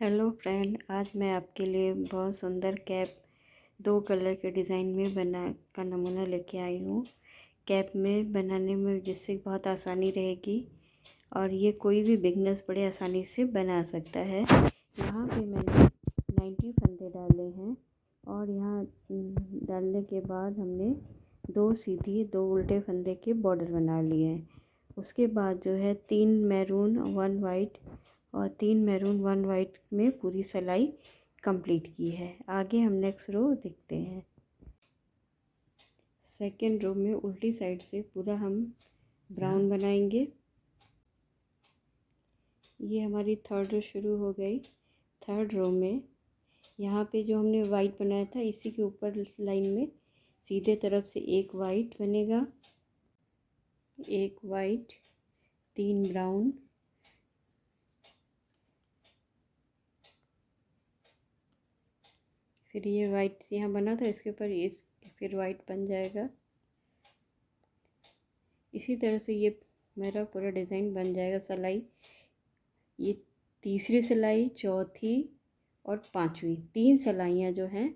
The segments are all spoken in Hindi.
हेलो फ्रेंड, आज मैं आपके लिए बहुत सुंदर कैप 2 कलर के डिज़ाइन में बना का नमूना लेके आई हूँ। कैप में बनाने में जिससे बहुत आसानी रहेगी और ये कोई भी बिगनर्स बड़े आसानी से बना सकता है। यहाँ पे मैंने 90 फंदे डाले हैं और यहाँ डालने के बाद हमने 2 सीधी 2 उल्टे फंदे के बॉर्डर बना लिए हैं। उसके बाद जो है 3 मैरून 1 वाइट और 3 मैरून 1 वाइट में पूरी सिलाई कंप्लीट की है। आगे हम नेक्स्ट रो देखते हैं। सेकेंड रो में उल्टी साइड से पूरा हम ब्राउन बनाएंगे। ये हमारी थर्ड रो शुरू हो गई। थर्ड रो में यहाँ पे जो हमने वाइट बनाया था इसी के ऊपर लाइन में सीधे तरफ से एक वाइट बनेगा, एक वाइट, 3 ब्राउन, फिर ये वाइट यहाँ बना था इसके ऊपर इस फिर वाइट बन जाएगा। इसी तरह से ये मेरा पूरा डिज़ाइन बन जाएगा। सिलाई ये तीसरी सिलाई, चौथी और पांचवी 3 सिलाइयाँ जो हैं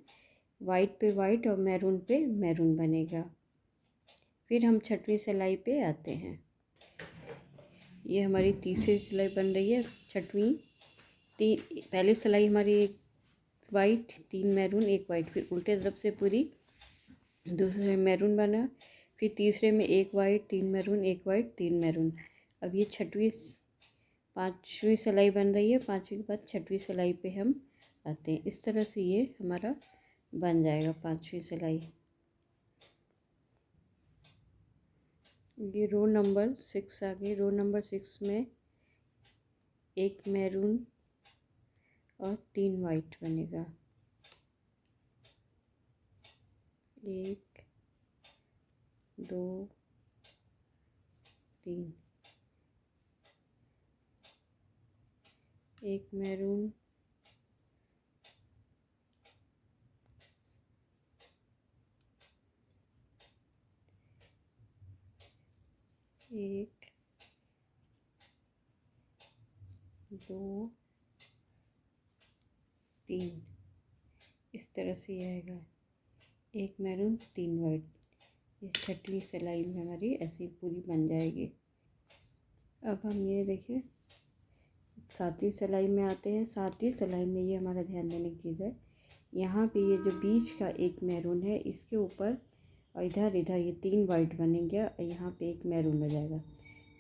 वाइट पे वाइट और मैरून पे मैरून बनेगा। फिर हम छठवीं सिलाई पे आते हैं। ये हमारी तीसरी सिलाई बन रही है। छठवीं पहली सिलाई हमारी एक वाइट 3 मैरून 1 वाइट, फिर उल्टे तरफ से पूरी दूसरे में मैरून बना, फिर तीसरे में 1 वाइट 3 मैरून 1 वाइट 3 मैरून। अब ये पांचवी सिलाई बन रही है। पांचवी के बाद छठवीं सिलाई पे हम आते हैं। इस तरह से ये हमारा बन जाएगा पांचवी सिलाई। ये रो नंबर 6 आ गई। रो नंबर 6 में 1 मैरून और 3 वाइट बनेगा। 1 2 3, 1 मैरून, 1 2 3, इस तरह से ये आएगा। 1 मैरून 3 वाइट। ये छठवीं सिलाई में हमारी ऐसी पूरी बन जाएगी। अब हम ये देखिए सातवीं सिलाई में आते हैं। सातवीं सिलाई में ये हमारा ध्यान देने की चीज़ है, यहाँ पे ये जो बीच का 1 मैरून है इसके ऊपर और इधर ये 3 वाइट बनेंगे और यहाँ पे 1 मैरून हो जाएगा।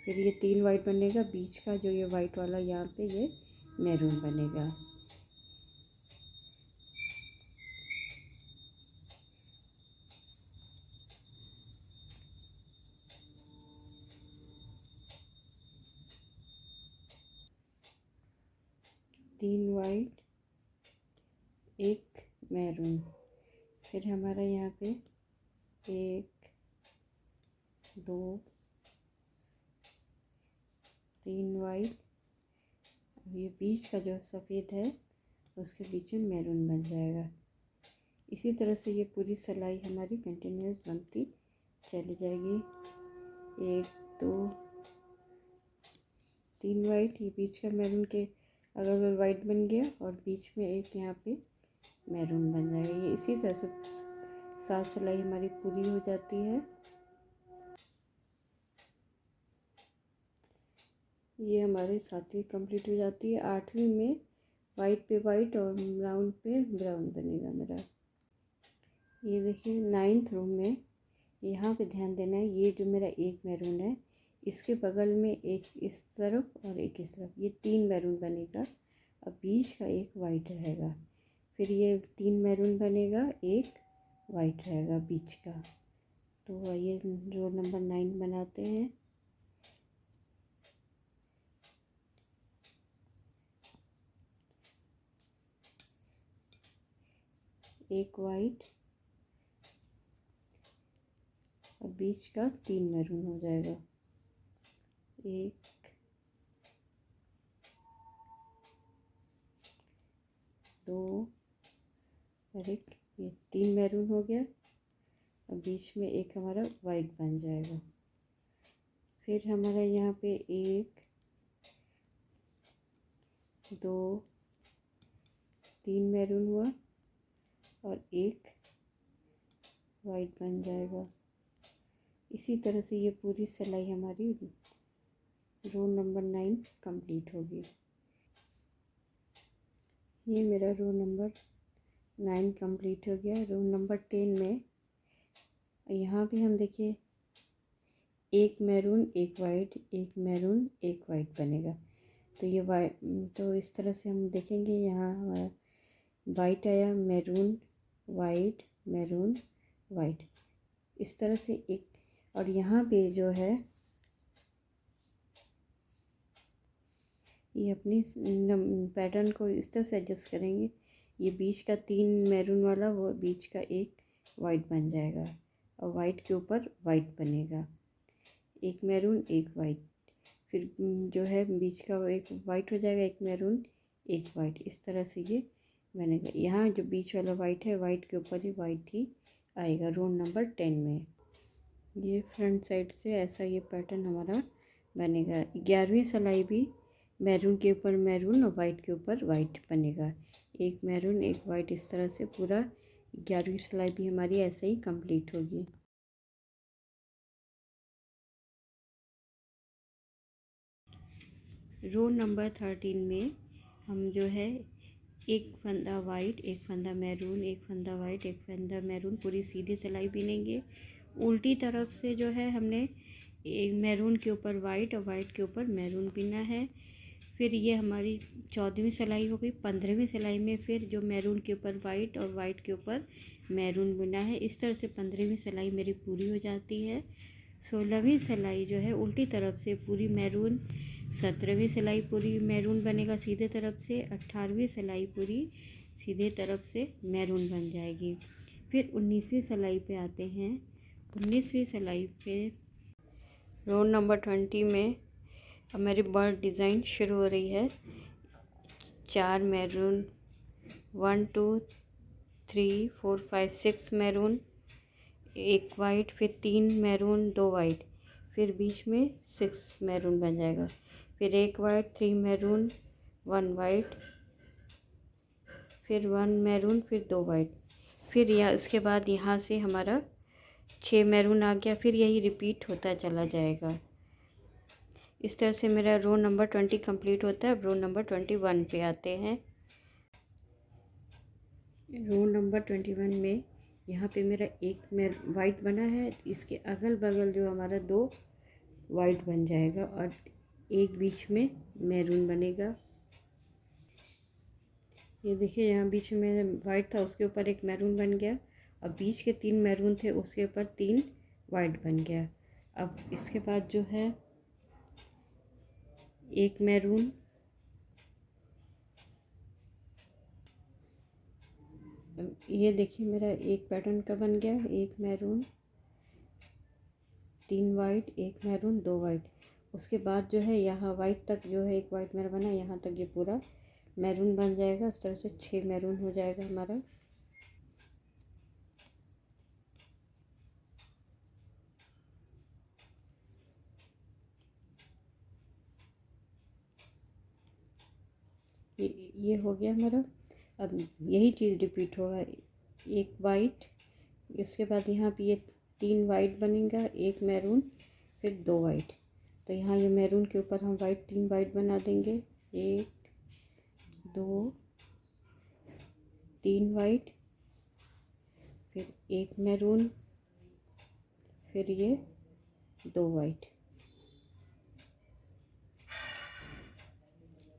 फिर ये 3 वाइट बनेगा, बीच का जो ये वाइट वाला यहाँ पे ये मैरून बनेगा। तीन वाइट 1 मैरून, फिर हमारा यहाँ पे 1 2 3 वाइट। अब ये बीच का जो सफ़ेद है उसके बीच में मैरून बन जाएगा। इसी तरह से ये पूरी सिलाई हमारी कंटिन्यूस बनती चली जाएगी। 1 2 3 वाइट, ये बीच का मैरून के अगल बगल वाइट बन गया और बीच में एक यहाँ पे मैरून बन जाएगा। ये इसी तरह से 7 सिलाई हमारी पूरी हो जाती है। ये हमारी 7वीं कंप्लीट हो जाती है। 8वीं में वाइट पे वाइट और ब्राउन पे ब्राउन बनेगा मेरा। ये देखिए 9th रो में यहाँ पे ध्यान देना है, ये जो मेरा 1 मैरून है इसके बगल में एक इस तरफ और एक इस तरफ, ये 3 मैरून बनेगा। अब बीच का 1 वाइट रहेगा, फिर ये 3 मैरून बनेगा, 1 वाइट रहेगा बीच का। तो ये रो नंबर 9 बनाते हैं। एक वाइट और बीच का 3 मैरून हो जाएगा। 1 2 और 1, ये 3 मैरून हो गया। अब बीच में एक हमारा वाइट बन जाएगा। फिर हमारा यहाँ पे 1 2 तीन मैरून हुआ और एक वाइट बन जाएगा। इसी तरह से ये पूरी सिलाई हमारी रो नंबर 9 कंप्लीट होगी। ये मेरा रो नंबर 9 कंप्लीट हो गया। रो नंबर 10 में यहाँ भी हम देखिए एक मैरून एक वाइट, एक मैरून एक वाइट बनेगा। तो ये वाइट, तो इस तरह से हम देखेंगे यहाँ हमारा वाइट आया, मैरून वाइट, मैरून वाइट, इस तरह से एक। और यहाँ पे जो है ये अपनी पैटर्न को इस तरह से एडजस्ट करेंगे। ये बीच का तीन मैरून वाला, वो बीच का एक वाइट बन जाएगा और वाइट के ऊपर वाइट बनेगा, एक मैरून एक वाइट। फिर जो है बीच का एक वाइट हो जाएगा, एक मैरून एक वाइट, इस तरह से ये बनेगा। यहाँ जो बीच वाला वाइट है, वाइट के ऊपर ही वाइट ही आएगा रो नंबर 10 में। ये फ्रंट साइड से ऐसा ये पैटर्न हमारा बनेगा। 11वीं सिलाई भी मैरून के ऊपर मैरून और वाइट के ऊपर वाइट बनेगा, एक मैरून एक वाइट, इस तरह से पूरा 11वीं सिलाई भी हमारी ऐसे ही कंप्लीट होगी। रो नंबर 13 में हम जो है एक फंदा वाइट, एक फंदा मैरून, एक फंदा वाइट, एक फंदा मैरून, पूरी सीधी सिलाई बिनेंगे। उल्टी तरफ से जो है हमने एक मैरून के ऊपर वाइट और वाइट के ऊपर मैरून बिना है। फिर ये हमारी 14वीं सिलाई हो गई। 15वीं सिलाई में फिर जो मैरून के ऊपर वाइट और वाइट के ऊपर मैरून बुना है, इस तरह से 15वीं सिलाई मेरी पूरी हो जाती है। 16वीं सिलाई जो है उल्टी तरफ से पूरी मैरून, 17वीं सिलाई पूरी मैरून बनेगा सीधे तरफ से, 18वीं सिलाई पूरी सीधे तरफ से मैरून बन जाएगी। फिर 19वीं सिलाई पे आते हैं। 19वीं सिलाई पे रो नंबर 20 में अब मेरी बर्ड डिज़ाइन शुरू हो रही है। 4 मैरून, 1 2 3 4 5 6 मैरून, एक वाइट, फिर 3 मैरून 2 वाइट, फिर बीच में 6 मैरून बन जाएगा। फिर एक वाइट, 3 मैरून 1 वाइट, फिर 1 मैरून, फिर 2 वाइट। फिर यहाँ इसके बाद यहाँ से हमारा 6 मैरून आ गया। फिर यही रिपीट होता चला जाएगा। इस तरह से मेरा रो नंबर 20 कंप्लीट होता है। अब रो नंबर 21 पे आते हैं। रो नंबर 21 में यहाँ पे मेरा एक वाइट बना है, इसके अगल बगल जो हमारा 2 वाइट बन जाएगा और एक बीच में मैरून बनेगा। ये देखिए यहाँ बीच में वाइट था, उसके ऊपर एक मैरून बन गया और बीच के 3 मैरून थे, उसके ऊपर 3 वाइट बन गया। अब इसके बाद जो है एक मैरून, ये देखिए मेरा एक पैटर्न का बन गया, एक मैरून 3 वाइट, एक मैरून 2 वाइट। उसके बाद जो है यहाँ वाइट तक जो है एक वाइट मेरा बना, यहाँ तक ये पूरा मैरून बन जाएगा। उस तरह से 6 मैरून हो जाएगा हमारा। ये हो गया हमारा। अब यही चीज़ रिपीट होगा, एक वाइट, इसके बाद यहाँ पे ये 3 वाइट बनेगा, एक मैरून, फिर 2 वाइट। तो यहाँ ये मैरून के ऊपर हम वाइट 3 वाइट बना देंगे, 1 2 3 वाइट, फिर एक मैरून, फिर ये 2 वाइट,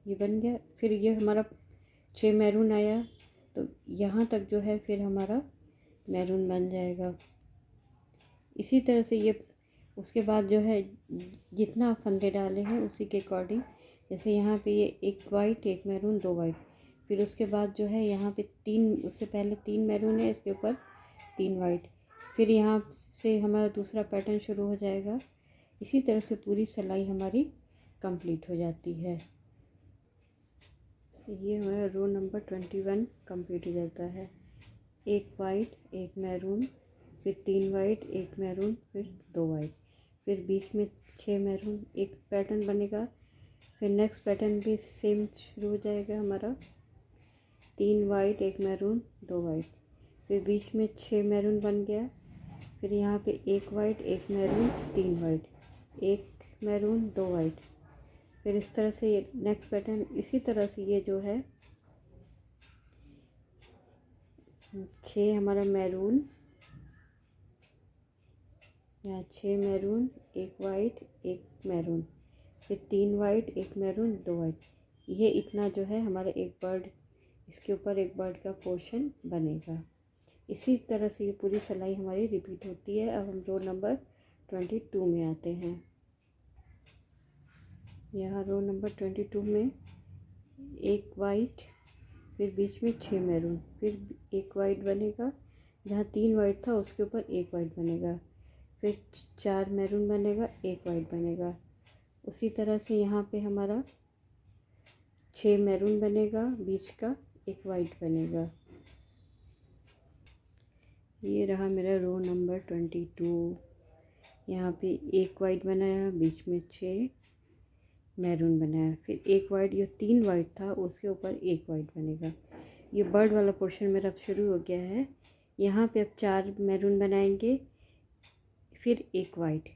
ये बन गया। फिर ये हमारा 6 मैरून आया, तो यहाँ तक जो है फिर हमारा मैरून बन जाएगा। इसी तरह से ये उसके बाद जो है जितना आप फंदे डाले हैं उसी के अकॉर्डिंग, जैसे यहाँ पे ये एक वाइट, एक मैरून, 2 वाइट, फिर उसके बाद जो है यहाँ पे 3, उससे पहले 3 मैरून है, इसके ऊपर 3 वाइट, फिर यहाँ से हमारा दूसरा पैटर्न शुरू हो जाएगा। इसी तरह से पूरी सिलाई हमारी कंप्लीट हो जाती है। ये हमारा रो नंबर 21 कंप्लीट हो जाता है। एक वाइट, एक मैरून, फिर 3 वाइट, एक मैरून, फिर 2 वाइट, फिर बीच में 6 मैरून, एक पैटर्न बनेगा। फिर नेक्स्ट पैटर्न भी सेम शुरू हो जाएगा हमारा। 3 वाइट, एक मैरून, 2 वाइट, फिर बीच में 6 मैरून बन गया। फिर यहाँ पे 1 वाइट, एक मैरून, 3 वाइट, 1 मैरून, 2 वाइट। फिर इस तरह से ये नेक्स्ट पैटर्न, इसी तरह से ये जो है 6 हमारा मैरून, यहाँ 6 मैरून, 1 वाइट, 1 मैरून, फिर 3 वाइट, 1 मैरून, 2 वाइट। ये इतना जो है हमारा एक बर्ड, इसके ऊपर एक बर्ड का पोर्शन बनेगा। इसी तरह से ये पूरी सिलाई हमारी रिपीट होती है। अब हम रो नंबर 22 में आते हैं। यहाँ रो नंबर 22 में 1 वाइट, फिर बीच में 6 मैरून, फिर 1 वाइट बनेगा, जहाँ 3 वाइट था उसके ऊपर 1 वाइट बनेगा, फिर 4 मैरून बनेगा, 1 वाइट बनेगा। उसी तरह से यहाँ पे हमारा 6 मैरून बनेगा, बीच का 1 वाइट बनेगा। ये रहा मेरा रो नंबर 22। यहाँ पे 1 वाइट बनाया, बीच में 6 मैरून बनाया, फिर 1 वाइट, जो 3 वाइट था उसके ऊपर 1 वाइट बनेगा। ये बर्ड वाला पोर्शन मेरा अब शुरू हो गया है। यहाँ पे अब 4 मैरून बनाएंगे, फिर 1 वाइट,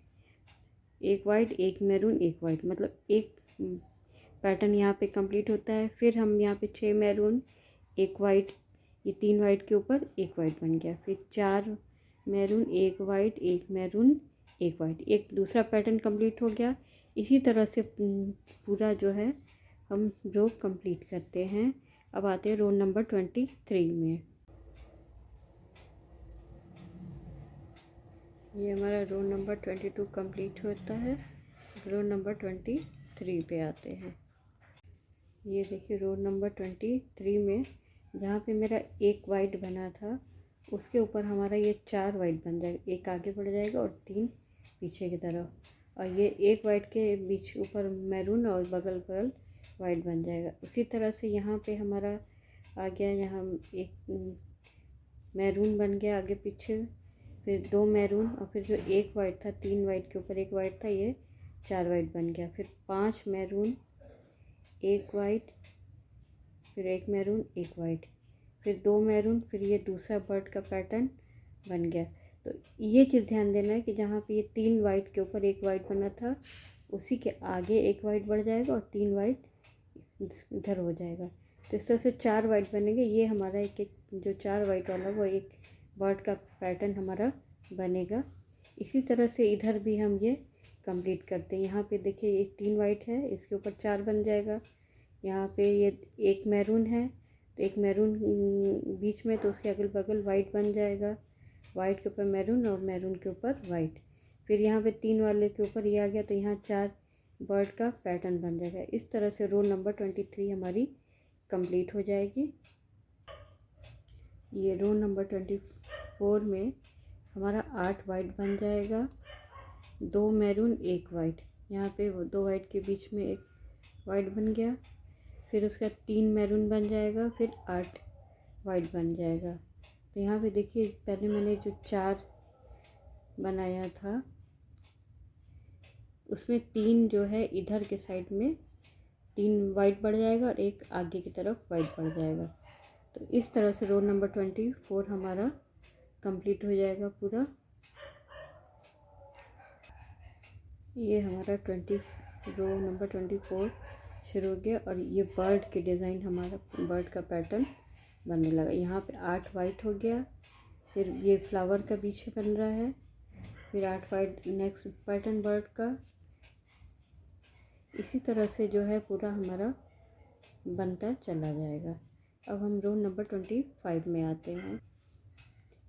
1 वाइट, 1 मैरून, 1 वाइट, मतलब एक पैटर्न यहाँ पे कंप्लीट होता है। फिर हम यहाँ पे 6 मैरून, 1 वाइट, ये 3 वाइट के ऊपर 1 वाइट बन गया, फिर 4 मैरून, 1 वाइट, 1 मैरून, 1 वाइट, एक दूसरा पैटर्न कंप्लीट हो गया। इसी तरह से पूरा जो है हम रो कंप्लीट करते हैं। अब आते हैं रो नंबर 23 में। ये हमारा रो नंबर 22 कंप्लीट होता है। रो नंबर 23 पे आते हैं। ये देखिए रो नंबर 23 में जहाँ पे मेरा 1 वाइट बना था उसके ऊपर हमारा ये 4 वाइट बन जाएगा, एक आगे बढ़ जाएगा और 3 पीछे की तरफ, और ये 1 वाइट के बीच ऊपर मैरून और बगल बगल वाइट बन जाएगा। उसी तरह से यहाँ पे हमारा आ गया, यहाँ एक मैरून बन गया आगे पीछे, फिर 2 मैरून, और फिर जो 1 वाइट था, 3 वाइट के ऊपर 1 वाइट था, ये 4 वाइट बन गया, फिर 5 मैरून, 1 वाइट, फिर 1 मैरून, 1 वाइट, फिर 2 मैरून, फिर ये दूसरा बर्ड का पैटर्न बन गया। तो ये चीज़ ध्यान देना है कि जहाँ पे ये 3 वाइट के ऊपर 1 वाइट बना था उसी के आगे 1 वाइट बढ़ जाएगा और 3 वाइट इधर हो जाएगा। तो इस तरह से 4 वाइट बनेंगे। ये हमारा एक एक जो 4 वाइट वाला वो एक बर्ड का पैटर्न हमारा बनेगा। इसी तरह से इधर भी हम ये कंप्लीट करते हैं। यहाँ पे देखिए ये 3 वाइट है, इसके ऊपर 4 बन जाएगा। यहाँ पे ये 1 मैरून है, तो 1 मैरून बीच में, तो उसके अगल बगल वाइट बन जाएगा, वाइट के ऊपर मैरून और मैरून के ऊपर वाइट। फिर यहाँ पे 3 वाले के ऊपर ये आ गया, तो यहाँ 4 बर्ड का पैटर्न बन जाएगा। इस तरह से रो नंबर 23 हमारी कंप्लीट हो जाएगी। ये रो नंबर 24 में हमारा 8 वाइट बन जाएगा, 2 मैरून, 1 वाइट, यहाँ पे 2 वाइट के बीच में 1 वाइट बन गया, फिर उसका 3 मैरून बन जाएगा, फिर 8 वाइट बन जाएगा। तो यहाँ पे देखिए पहले मैंने जो 4 बनाया था उसमें 3 जो है इधर के साइड में 3 वाइट बढ़ जाएगा और 1 आगे की तरफ वाइट बढ़ जाएगा। तो इस तरह से रो नंबर 24 हमारा कंप्लीट हो जाएगा पूरा। ये हमारा रो नंबर 24 शुरू हो गया और ये बर्ड के डिज़ाइन, हमारा बर्ड का पैटर्न बनने लगा। यहाँ पे 8 वाइट हो गया, फिर ये फ्लावर का पीछे बन रहा है, फिर 8 वाइट नेक्स्ट पैटर्न बर्ड का। इसी तरह से जो है पूरा हमारा बनता चला जाएगा। अब हम रो नंबर 25 में आते हैं।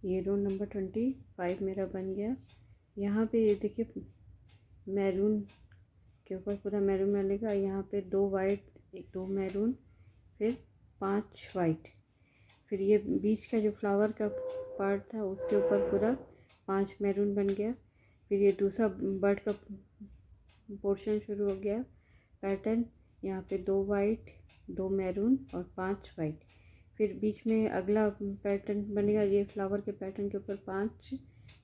ये रो नंबर 25 मेरा बन गया। यहाँ पे ये देखिए मैरून के ऊपर पूरा मैरून बनेगा, यहाँ पे 2 वाइट, 2 मैरून, फिर 5 वाइट, फिर ये बीच का जो फ्लावर का पार्ट था उसके ऊपर पूरा 5 मैरून बन गया, फिर ये दूसरा बर्ड का पोर्शन शुरू हो गया पैटर्न, यहाँ पे 2 वाइट, 2 मैरून और 5 वाइट, फिर बीच में अगला पैटर्न बनेगा, ये फ्लावर के पैटर्न के ऊपर 5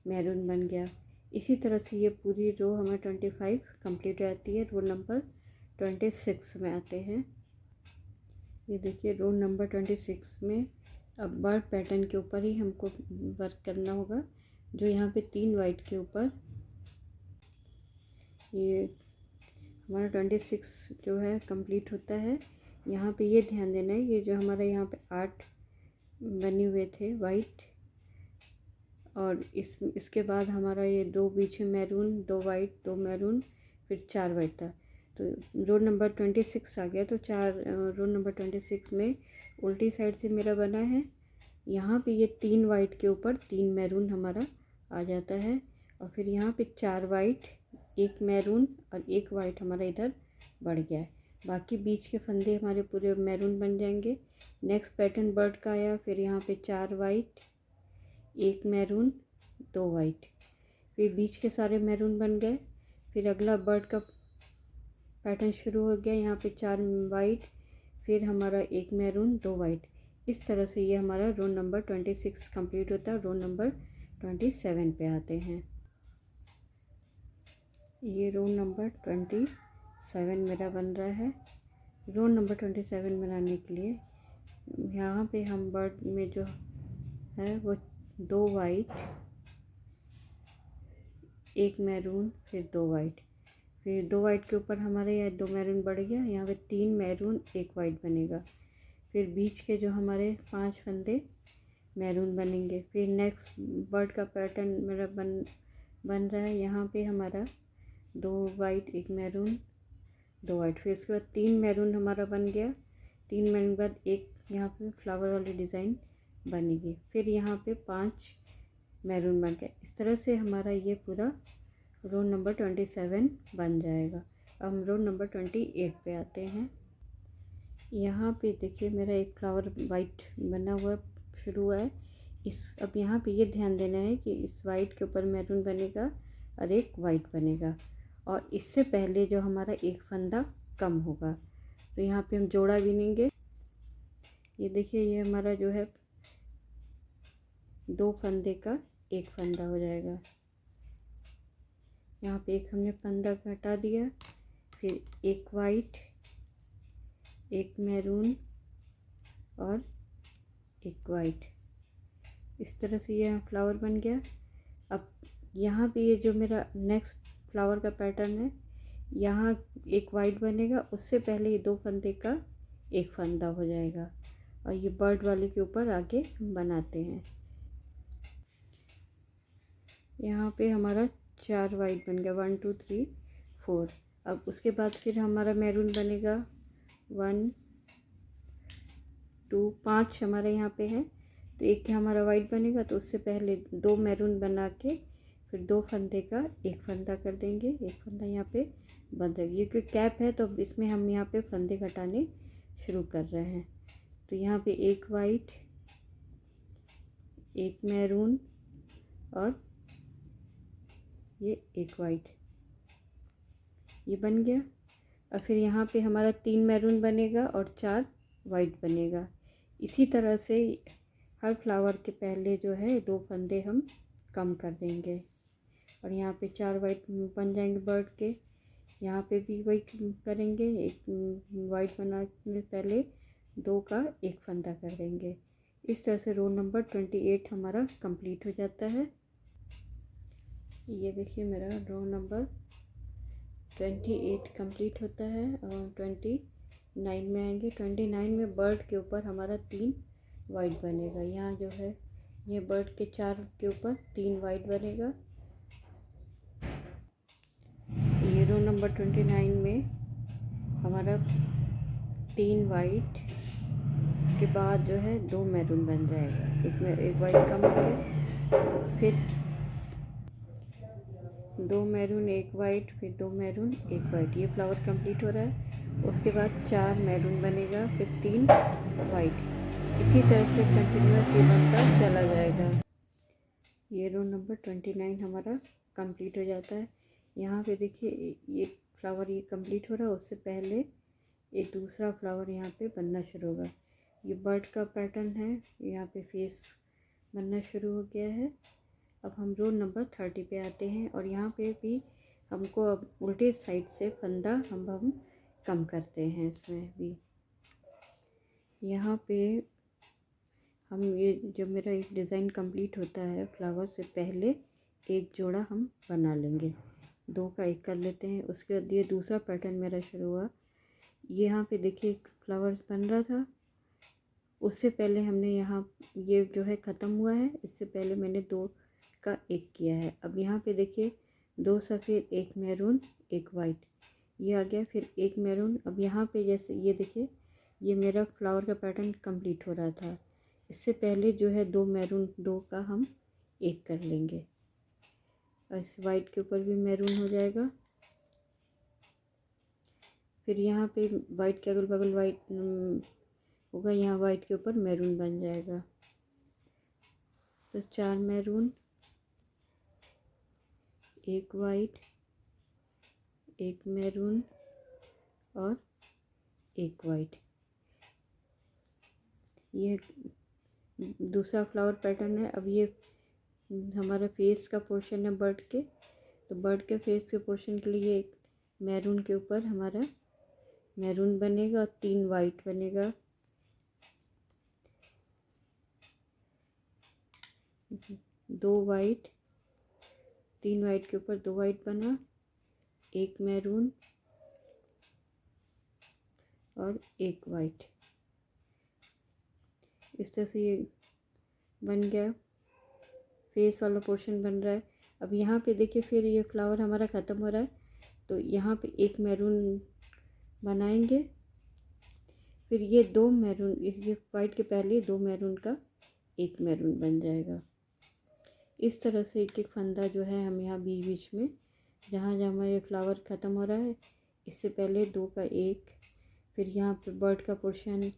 मैरून बन गया। इसी तरह से ये पूरी रो हमें 25 कंप्लीट हो जाती है। रो नंबर 26 में आते हैं। ये देखिए रो नंबर 26 में अब बर्ड पैटर्न के ऊपर ही हमको वर्क करना होगा। जो यहाँ पे 3 वाइट के ऊपर ये हमारा 26 जो है कंप्लीट होता है। यहाँ पे ये ध्यान देना है, ये जो हमारा यहाँ पे 8 बने हुए थे वाइट, और इसके बाद हमारा ये 2 बीच में मैरून, 2 वाइट, 2 मैरून, फिर 4 वाइट था। तो रो नंबर 26 आ गया। तो रो नंबर 26 में उल्टी साइड से मेरा बना है। यहाँ पे ये 3 वाइट के ऊपर 3 मैरून हमारा आ जाता है, और फिर यहाँ पे 4 वाइट, 1 मैरून और 1 वाइट हमारा इधर बढ़ गया है। बाकी बीच के फंदे हमारे पूरे मैरून बन जाएंगे। नेक्स्ट पैटर्न बर्ड का आया, फिर यहाँ पे 4 वाइट, 1 मैरून, 2 वाइट, फिर बीच के सारे मैरून बन गए। फिर अगला बर्ड का पैटर्न शुरू हो गया। यहाँ पे 4 वाइट, फिर हमारा 1 मैरून, 2 वाइट। इस तरह से ये हमारा रो नंबर 26 कंप्लीट होता है। रो नंबर 27 पे आते हैं। ये रो नंबर 27 मेरा बन रहा है। रो नंबर 27 बनाने के लिए यहाँ पे हम बर्ड में जो है वो 2 वाइट, 1 मैरून, फिर 2 वाइट, फिर 2 वाइट के ऊपर हमारे यहाँ 2 मैरून बढ़ गया। यहाँ पे 3 मैरून, 1 वाइट बनेगा। फिर बीच के जो हमारे 5 फंदे मैरून बनेंगे। फिर नेक्स्ट बर्ड का पैटर्न मेरा बन रहा है। यहाँ पे हमारा 2 वाइट, 1 मैरून, 2 वाइट, फिर उसके बाद 3 मैरून हमारा बन गया। 3 मैरून के बाद एक यहाँ पे फ्लावर वाली डिज़ाइन बनेगी। फिर यहाँ पे 5 मैरून बन गया। इस तरह से हमारा ये पूरा रो नंबर 27 बन जाएगा। अब हम रो नंबर 28 पे आते हैं। यहाँ पे देखिए मेरा एक फ्लावर वाइट बना हुआ शुरू हुआ है। अब यहाँ पे ये ध्यान देना है कि इस वाइट के ऊपर मैरून बनेगा और एक वाइट बनेगा, और इससे पहले जो हमारा एक फंदा कम होगा। तो यहाँ पे हम जोड़ा बिनेंगे। ये देखिए ये हमारा जो है 2 फंदे का एक फंदा हो जाएगा। यहाँ पे एक हमने फंदा हटा दिया, फिर एक वाइट, एक मैरून और एक वाइट। इस तरह से ये फ्लावर बन गया। अब यहाँ पे ये जो मेरा नेक्स्ट फ्लावर का पैटर्न है, यहाँ एक वाइट बनेगा, उससे पहले ये 2 फंदे का एक फंदा हो जाएगा, और ये बर्ड वाले के ऊपर आगे बनाते हैं। यहाँ पे हमारा 4 वाइट बन गया, 1 2 3 4। अब उसके बाद फिर हमारा मैरून बनेगा 1 2 5 हमारे यहाँ पे है। तो एक हमारा वाइट बनेगा, तो उससे पहले 2 मैरून बना के फिर 2 फंदे का एक फंदा कर देंगे। एक फंदा यहाँ पे बंद है, ये क्योंकि कैप है तो इसमें हम यहाँ पे फंदे घटाने शुरू कर रहे हैं। तो यहाँ पे एक वाइट, एक मैरून और ये एक वाइट, ये बन गया। और फिर यहाँ पे हमारा 3 मैरून बनेगा और 4 वाइट बनेगा। इसी तरह से हर फ्लावर के पहले जो है 2 फंदे हम कम कर देंगे, और यहाँ पे 4 वाइट बन जाएंगे बर्ड के। यहाँ पे भी वही करेंगे, एक वाइट बनाने पहले 2 का एक फंदा कर देंगे। इस तरह से रो नंबर 28 हमारा कंप्लीट हो जाता है। ये देखिए मेरा रो नंबर 28 कंप्लीट होता है, और 29 में आएंगे। 29 में बर्ड के ऊपर हमारा 3 वाइट बनेगा। यहाँ जो है ये बर्ड के 4 के ऊपर 3 वाइट बनेगा। ये रो नंबर 29 में हमारा 3 वाइट के बाद जो है 2 मैरून बन जाएगा। एक वाइट कम हो गया, फिर 2 मैरून, एक वाइट, फिर 2 मैरून, एक वाइट। ये फ्लावर कंप्लीट हो रहा है। उसके बाद 4 मैरून बनेगा, फिर 3 वाइट। इसी तरह से कंटिन्यूस ये बनता चला जाएगा। ये रो नंबर 29 हमारा कंप्लीट हो जाता है। यहाँ पे देखिए ये फ्लावर ये कंप्लीट हो रहा है, उससे पहले एक दूसरा फ्लावर यहाँ पे बनना शुरू होगा। ये बर्ड का पैटर्न है, यहाँ पे फेस बनना शुरू हो गया है। अब हम रो नंबर 30 पे आते हैं, और यहाँ पे भी हमको अब उल्टे साइड से फंदा हम कम करते हैं इसमें भी। यहाँ पे हम ये जब मेरा एक डिज़ाइन कंप्लीट होता है फ्लावर से पहले एक जोड़ा हम बना लेंगे, 2 का 1 कर लेते हैं। उसके बाद ये दूसरा पैटर्न मेरा शुरू हुआ। यहाँ पे देखिए एक फ्लावर बन रहा था, उससे पहले हमने यहाँ ये जो है ख़त्म हुआ है, इससे पहले मैंने 2 का 1 किया है। अब यहाँ पे देखिए 2 सफ़ेद 1 मैरून 1 वाइट ये आ गया, फिर 1 मैरून। अब यहाँ पे जैसे ये देखिए ये मेरा फ्लावर का पैटर्न कंप्लीट हो रहा था, इससे पहले जो है 2 मैरून 2 का हम 1 कर लेंगे और इस वाइट के ऊपर भी मैरून हो जाएगा। फिर यहाँ पे वाइट के अगल बगल वाइट होगा, यहाँ वाइट के ऊपर मैरून बन जाएगा। तो 4 मैरून 1 वाइट 1 मैरून और 1 वाइट। ये दूसरा फ्लावर पैटर्न है। अब ये हमारा फेस का पोर्शन है बर्ड के, तो बर्ड के फेस के पोर्शन के लिए एक मैरून के ऊपर हमारा मैरून बनेगा और 3 वाइट बनेगा। 2 वाइट 3 वाइट के ऊपर 2 वाइट बना, 1 मैरून और 1 वाइट। इस तरह से ये बन गया, फेस वाला पोर्शन बन रहा है। अब यहाँ पे देखिए फिर ये फ्लावर हमारा ख़त्म हो रहा है, तो यहाँ पे 1 मैरून बनाएंगे, फिर ये 2 मैरून, ये वाइट के पहले 2 मैरून का 1 मैरून बन जाएगा। इस तरह से एक एक फंदा जो है हम यहाँ बीच बीच में जहाँ जहाँ हमारे फ्लावर ख़त्म हो रहा है, इससे पहले 2 का 1, फिर यहाँ पे बर्ड का पोर्शन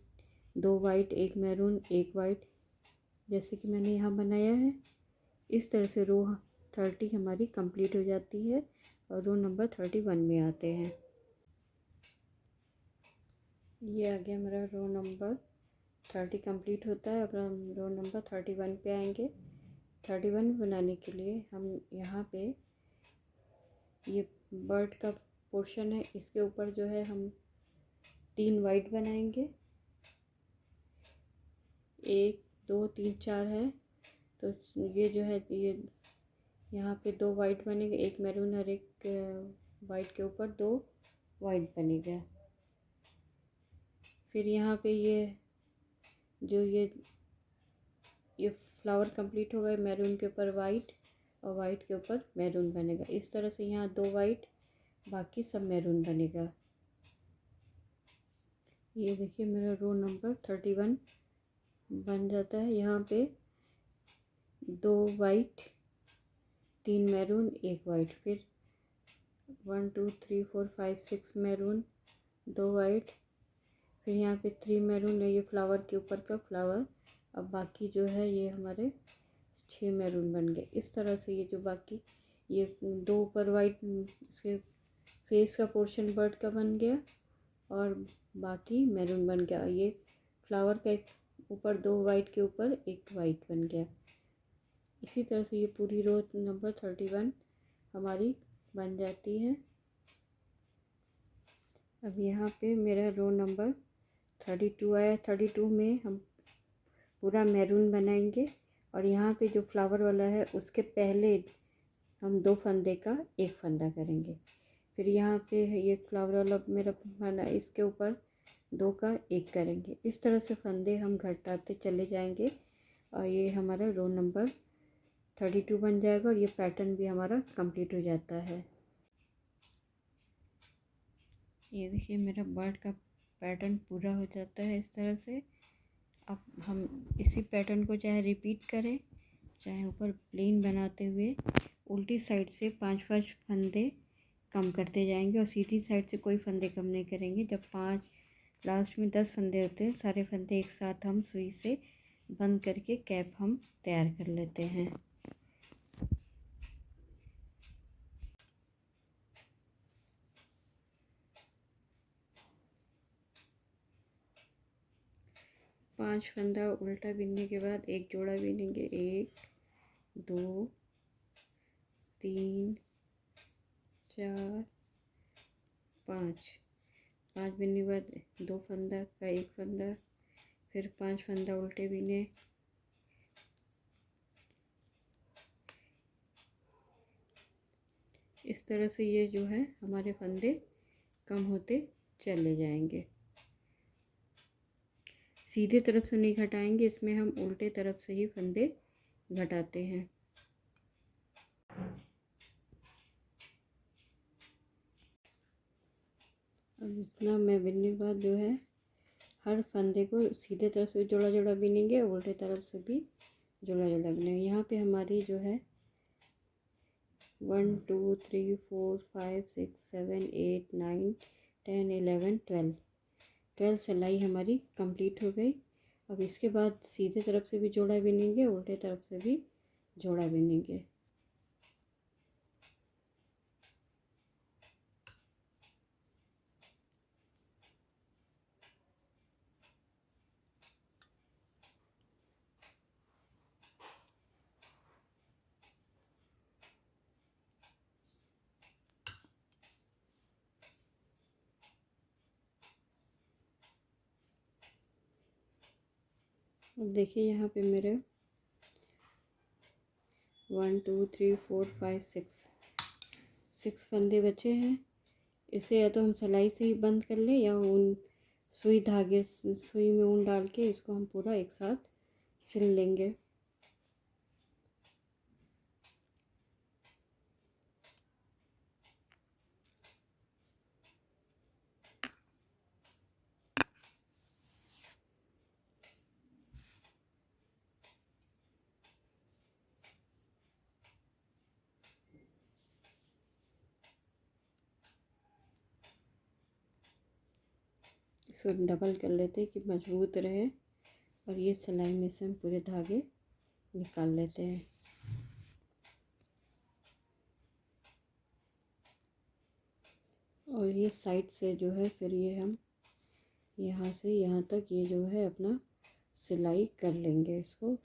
2 वाइट 1 मैरून 1 वाइट, जैसे कि मैंने यहाँ बनाया है। इस तरह से रो 30 हमारी कंप्लीट हो जाती है और रो नंबर 31 में आते हैं। ये आ गया मेरा रो नंबर 30 कंप्लीट होता है। अब हम रो नंबर 31 पे आएंगे। 31 बनाने के लिए हम यहाँ पे ये बर्ड का पोर्शन है, इसके ऊपर जो है हम 3 वाइट बनाएंगे, 1 2 3 4 है, तो ये जो है ये यहाँ पे 2 वाइट बनेंगे, 1 मैरून और 1 वाइट के ऊपर 2 वाइट बनेगा। फिर यहाँ पे ये जो ये फ्लावर कंप्लीट हो गए, मैरून के ऊपर वाइट और वाइट के ऊपर मैरून बनेगा। इस तरह से यहाँ 2 वाइट बाकी सब मैरून बनेगा। ये देखिए मेरा रो नंबर 31 बन जाता है। यहाँ पे 2 वाइट 3 मैरून 1 वाइट, फिर 1 2 3 4 5 6 मैरून 2 वाइट, फिर यहाँ पे 3 मैरून है, ये फ्लावर के ऊपर का फ्लावर। अब बाकी जो है ये हमारे 6 मैरून बन गए। इस तरह से ये जो बाकी ये 2 ऊपर वाइट इसके फेस का पोर्शन बर्ड का बन गया और बाकी मैरून बन गया। ये फ्लावर का एक ऊपर 2 वाइट के ऊपर 1 वाइट बन गया। इसी तरह से ये पूरी रो नंबर 31 हमारी बन जाती है। अब यहाँ पे मेरा रो नंबर 32 आया। 32 में हम पूरा मैरून बनाएंगे और यहाँ पे जो फ्लावर वाला है उसके पहले हम 2 फंदे का 1 फंदा करेंगे। फिर यहाँ पे ये फ्लावर वाला मेरा बना, इसके ऊपर 2 का 1 करेंगे। इस तरह से फंदे हम घटाते चले जाएंगे और ये हमारा रो नंबर 32 बन जाएगा और ये पैटर्न भी हमारा कंप्लीट हो जाता है। ये देखिए मेरा बर्ड का पैटर्न पूरा हो जाता है इस तरह से। अब हम इसी पैटर्न को चाहे रिपीट करें, चाहे ऊपर प्लेन बनाते हुए उल्टी साइड से 5-5 फंदे कम करते जाएंगे और सीधी साइड से कोई फंदे कम नहीं करेंगे। जब 5 लास्ट में 10 फंदे होते हैं, सारे फंदे एक साथ हम सुई से बंद करके कैप हम तैयार कर लेते हैं। पांच फंदा उल्टा बिनने के बाद एक जोड़ा बिनेंगे। 1 2 3 4 5 बिनने के बाद 2 फंदा का 1 फंदा, फिर 5 फंदा उल्टे बीने, इस तरह से ये जो है हमारे फंदे कम होते चले जाएंगे। सीधे तरफ से नहीं घटाएंगे, इसमें हम उल्टे तरफ से ही फंदे घटाते हैं। अब इतना मैं बिनने के बाद जो है हर फंदे को सीधे तरफ से जोड़ा जोड़ा बिनेंगे, उल्टे तरफ से भी जोड़ा जोड़ा बिनेंगे। यहाँ पे हमारी जो है 1 2 3 4 5 6 7 8 9 10 11 12 सिलाई हमारी कंप्लीट हो गई। अब इसके बाद सीधे तरफ से भी जोड़ा बिनेंगे, उल्टे तरफ से भी जोड़ा बिनेंगे। अब देखिए यहाँ पे मेरे 1 2 3 4 5 6 फंदे बचे हैं। इसे या तो हम सिलाई से ही बंद कर लें या ऊन सुई में ऊन डाल के इसको हम पूरा एक साथ सिल लेंगे। इसको डबल कर लेते हैं कि मजबूत रहे, और ये सिलाई में से हम पूरे धागे निकाल लेते हैं। और ये साइड से जो है फिर ये हम यहाँ से यहाँ तक ये जो है अपना सिलाई कर लेंगे इसको।